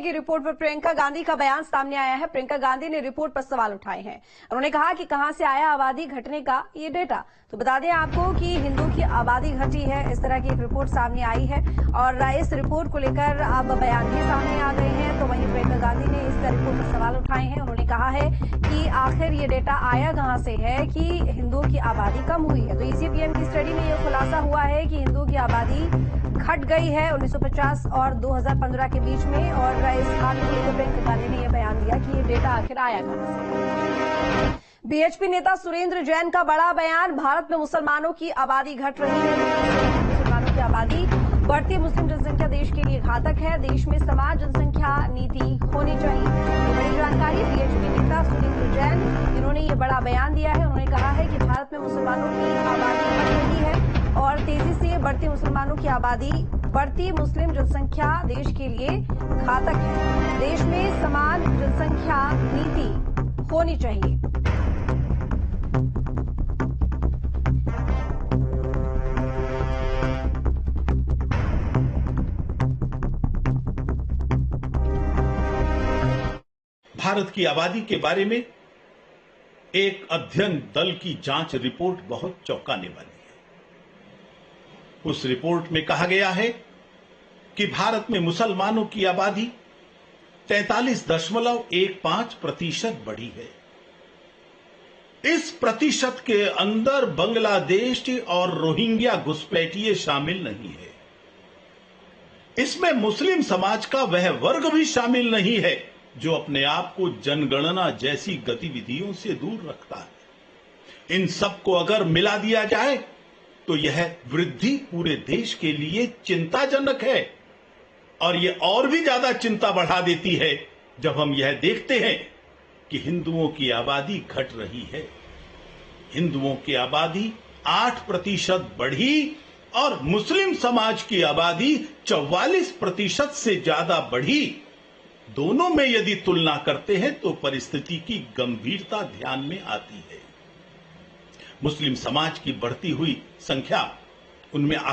की रिपोर्ट पर प्रियंका गांधी का बयान सामने आया है। प्रियंका गांधी ने रिपोर्ट पर सवाल उठाए हैं। उन्होंने कहा कि कहां से आया आबादी घटने का ये डेटा। तो बता दें आपको कि हिंदू की आबादी घटी है, इस तरह की एक रिपोर्ट सामने आई है और इस रिपोर्ट को लेकर अब बयान भी सामने आ गए हैं। तो वहीं प्रियंका गांधी ने इस रिपोर्ट पर सवाल उठाए हैं। उन्होंने कहा है कि आखिर ये डेटा आया कहां से है कि हिंदुओं की आबादी कम हुई है। तो ईसीपीएम की स्टडी में यह खुलासा हुआ है कि हिंदुओं की आबादी घट गई है 1950 और 2015 के बीच में। और इस बात को लेकर प्रियंका गांधी ने यह बयान दिया कि ये डेटा आखिर आया कहां से। बीएचपी नेता सुरेंद्र जैन का बड़ा बयान। भारत में मुसलमानों की आबादी घट रही है। मुसलमानों की आबादी बढ़ती मुस्लिम जनसंख्या देश के लिए घातक है। देश में समान जनसंख्या नीति होनी चाहिए। ये बड़ी जानकारी बीएचपी नेता सुरेंद्र जैन, इन्होंने ये बड़ा बयान दिया है। उन्होंने कहा है कि भारत में मुसलमानों की आबादी बढ़ रही है और तेजी से बढ़ती मुसलमानों की आबादी, बढ़ती मुस्लिम जनसंख्या देश के लिए घातक है। देश में समान जनसंख्या नीति होनी चाहिए। भारत की आबादी के बारे में एक अध्ययन दल की जांच रिपोर्ट बहुत चौंकाने वाली है। उस रिपोर्ट में कहा गया है कि भारत में मुसलमानों की आबादी 43.15% बढ़ी है। इस प्रतिशत के अंदर बांग्लादेश और रोहिंग्या घुसपैठिए शामिल नहीं है। इसमें मुस्लिम समाज का वह वर्ग भी शामिल नहीं है जो अपने आप को जनगणना जैसी गतिविधियों से दूर रखता है। इन सबको अगर मिला दिया जाए तो यह वृद्धि पूरे देश के लिए चिंताजनक है। और यह और भी ज्यादा चिंता बढ़ा देती है जब हम यह देखते हैं कि हिंदुओं की आबादी घट रही है। हिंदुओं की आबादी 8% बढ़ी और मुस्लिम समाज की आबादी 44% से ज्यादा बढ़ी। दोनों में यदि तुलना करते हैं तो परिस्थिति की गंभीरता ध्यान में आती है। मुस्लिम समाज की बढ़ती हुई संख्या, उनमें